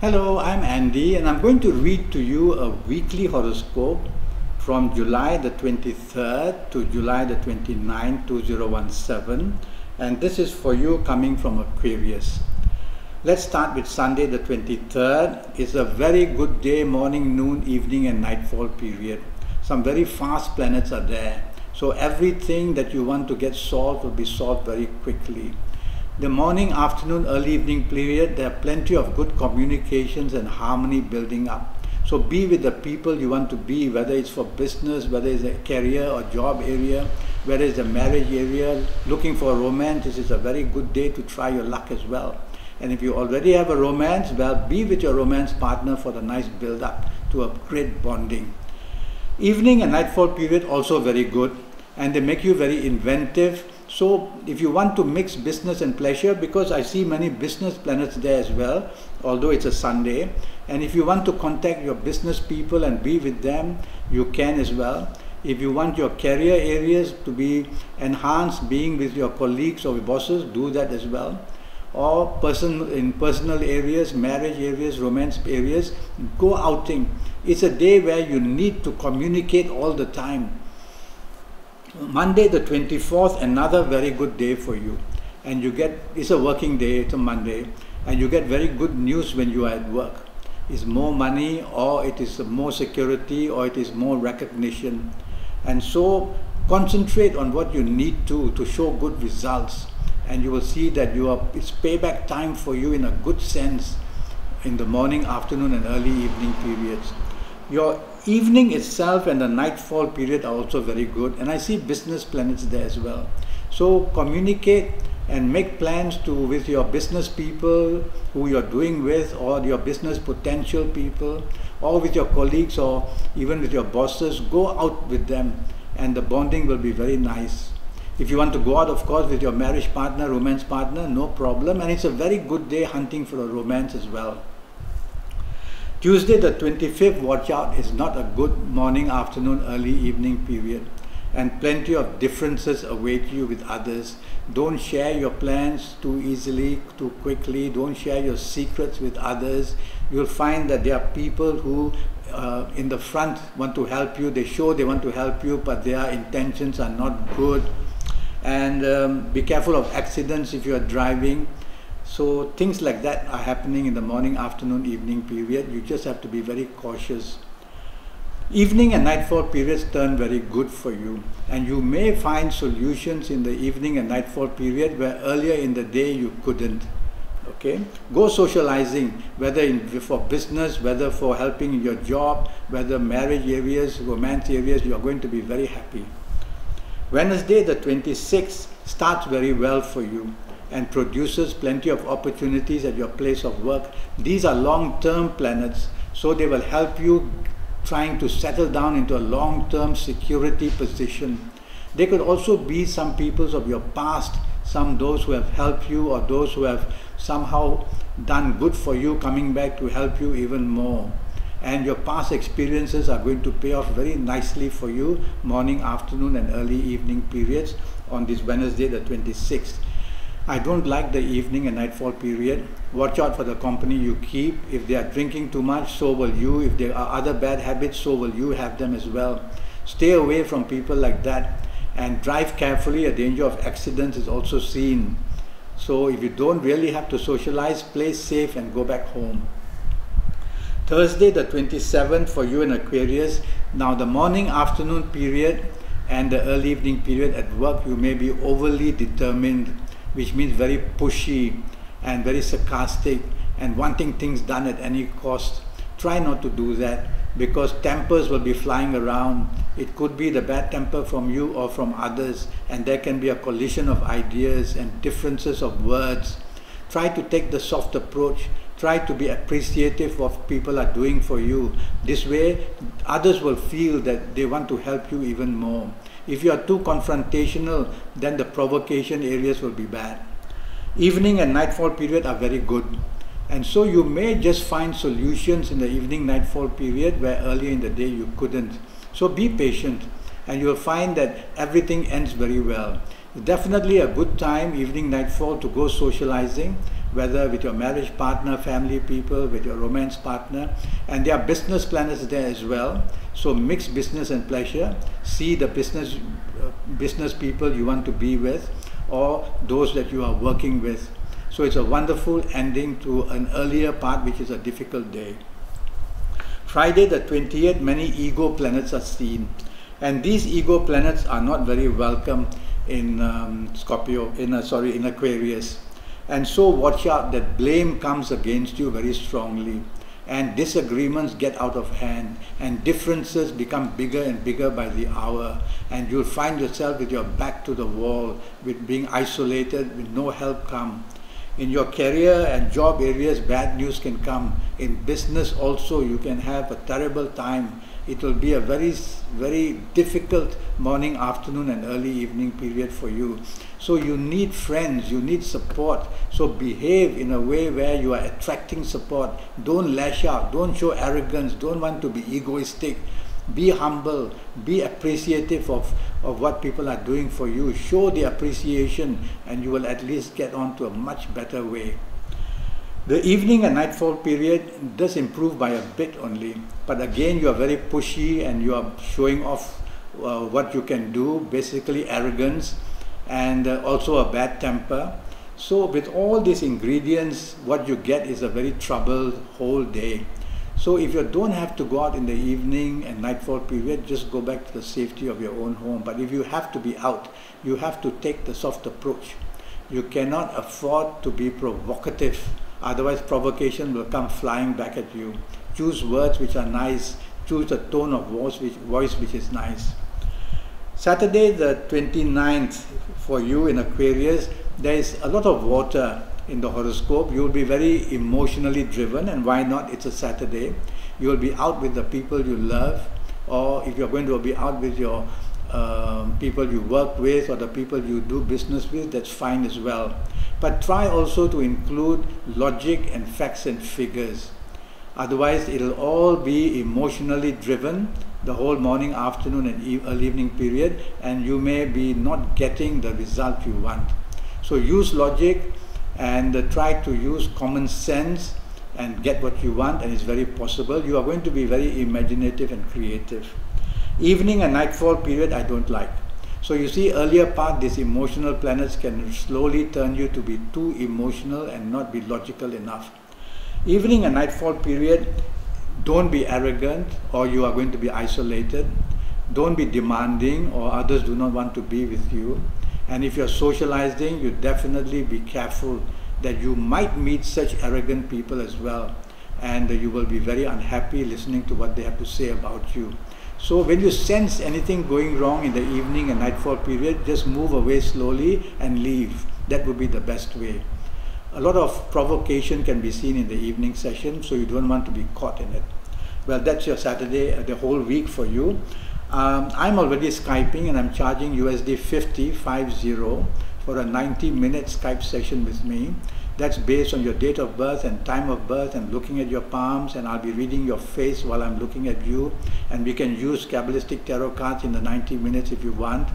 Hello, I'm Andy and I'm going to read to you a weekly horoscope from July the 23rd to July the 29th, 2017, and this is for you coming from Aquarius. Let's start with Sunday the 23rd. It's a very good day, morning, noon, evening and nightfall period. Some very fast planets are there. So everything that you want to get solved will be solved very quickly. The morning, afternoon, early evening period, there are plenty of good communications and harmony building up. So be with the people you want to be, whether it's for business, whether it's a career or job area, whether it's a marriage area, looking for a romance. This is a very good day to try your luck as well. And if you already have a romance, well, be with your romance partner for the nice build up to a great bonding. Evening and nightfall period also very good, and they make you very inventive. So if you want to mix business and pleasure, because I see many business planets there as well, although it's a Sunday, and if you want to contact your business people and be with them, you can as well. If you want your career areas to be enhanced, being with your colleagues or bosses, do that as well. Or in personal areas, marriage areas, romance areas, go outing. It's a day where you need to communicate all the time. Monday the 24th, another very good day for you, and it's a working day, it's a Monday, and you get very good news when you are at work. It's more money, or it is more security, or it is more recognition. And so concentrate on what you need to show good results, and you will see that it's payback time for you in a good sense in the morning, afternoon and early evening periods. Your evening itself and the nightfall period are also very good, and I see business planets there as well. So communicate and make plans with your business people who you're doing with, or your business potential people, or with your colleagues, or even with your bosses. Go out with them and the bonding will be very nice. If you want to go out, of course, with your marriage partner, romance partner, no problem, and it's a very good day hunting for a romance as well. Tuesday the 25th, watch out, is not a good morning, afternoon, early evening period, and plenty of differences await you with others. Don't share your plans too easily, too quickly. Don't share your secrets with others. You'll find that there are people who in the front want to help you. They show they want to help you, but their intentions are not good. And be careful of accidents if you are driving. So things like that are happening in the morning, afternoon, evening period. You just have to be very cautious. Evening and nightfall periods turn very good for you, and you may find solutions in the evening and nightfall period where earlier in the day you couldn't. Okay? Go socializing, whether for business, whether for helping in your job, whether marriage areas, romance areas, you are going to be very happy. Wednesday the 26th starts very well for you and produces plenty of opportunities at your place of work. These are long-term planets, so they will help you trying to settle down into a long-term security position. They could also be some peoples of your past, those who have helped you, or those who have somehow done good for you, coming back to help you even more. And your past experiences are going to pay off very nicely for you, morning, afternoon and early evening periods on this Wednesday the 26th. I don't like the evening and nightfall period. Watch out for the company you keep. If they are drinking too much, so will you. If there are other bad habits, so will you have them as well. Stay away from people like that and drive carefully. A danger of accidents is also seen. So if you don't really have to socialize, play safe and go back home. Thursday the 27th for you in Aquarius. Now the morning, afternoon period and the early evening period at work, you may be overly determined, which means very pushy and very sarcastic and wanting things done at any cost. Try not to do that, because tempers will be flying around. It could be the bad temper from you or from others, and there can be a collision of ideas and differences of words. Try to take the soft approach. Try to be appreciative of what people are doing for you. This way, others will feel that they want to help you even more. If you are too confrontational, then the provocation areas will be bad. Evening and nightfall period are very good. And so you may just find solutions in the evening nightfall period where earlier in the day you couldn't. So be patient and you will find that everything ends very well. Definitely a good time, evening nightfall, to go socializing, whether with your marriage partner, family people, with your romance partner. And there are business planets there as well. So mix business and pleasure. See the business people you want to be with, or those that you are working with. So it's a wonderful ending to an earlier part, which is a difficult day. Friday the 20th, many ego planets are seen. And these ego planets are not very welcome in in Aquarius. And so watch out that blame comes against you very strongly, and disagreements get out of hand, and differences become bigger and bigger by the hour, and you'll find yourself with your back to the wall, with being isolated, with no help come. In your career and job areas, bad news can come. In business also, you can have a terrible time. It will be a very, very difficult morning, afternoon and early evening period for you. So you need friends, you need support. So behave in a way where you are attracting support. Don't lash out, don't show arrogance, don't want to be egoistic. Be humble, be appreciative of what people are doing for you. Show the appreciation, and you will at least get on to a much better way. The evening and nightfall period does improve by a bit only, but again you are very pushy and you are showing off what you can do, basically arrogance, and also a bad temper. So with all these ingredients, what you get is a very troubled whole day. So if you don't have to go out in the evening and nightfall period, just go back to the safety of your own home. But if you have to be out, you have to take the soft approach. You cannot afford to be provocative. Otherwise, provocation will come flying back at you. Choose words which are nice. Choose a tone of voice which is nice. Saturday the 29th, for you in Aquarius, there is a lot of water in the horoscope. You will be very emotionally driven, and why not? It's a Saturday. You will be out with the people you love, or if you're going to be out with your people you work with or the people you do business with, that's fine as well. But try also to include logic and facts and figures. Otherwise, it'll all be emotionally driven the whole morning, afternoon and early evening period, and you may be not getting the result you want. So use logic and try to use common sense and get what you want, and it's very possible. You are going to be very imaginative and creative. Evening and nightfall period I don't like. So you see, earlier part, these emotional planets can slowly turn you to be too emotional and not be logical enough. Evening and nightfall period, don't be arrogant or you are going to be isolated. Don't be demanding or others do not want to be with you. And if you're socializing, you definitely be careful that you might meet such arrogant people as well, and you will be very unhappy listening to what they have to say about you. So when you sense anything going wrong in the evening and nightfall period, just move away slowly and leave. That would be the best way. A lot of provocation can be seen in the evening session, so you don't want to be caught in it. Well, that's your Saturday, the whole week for you. I'm already Skyping, and I'm charging USD 50 for a 90-minute Skype session with me. That's based on your date of birth and time of birth and looking at your palms, and I'll be reading your face while I'm looking at you, and we can use Kabbalistic tarot cards in the 90 minutes if you want.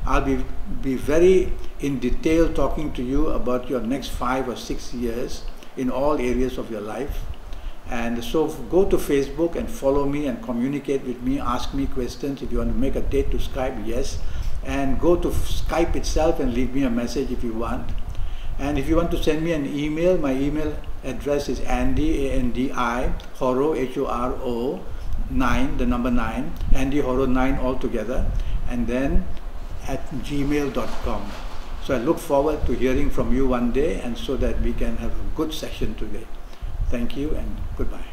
I'll be very in detail talking to you about your next 5 or 6 years in all areas of your life. And so go to Facebook and follow me and communicate with me, ask me questions. If you want to make a date to Skype, yes. And go to Skype itself and leave me a message if you want. And if you want to send me an email, my email address is Andi, A-N-D-I, Horo, H-O-R-O, 9, the number 9, Andi Horo 9 altogether, and then at gmail.com. So I look forward to hearing from you one day, and so that we can have a good session today. Thank you and goodbye.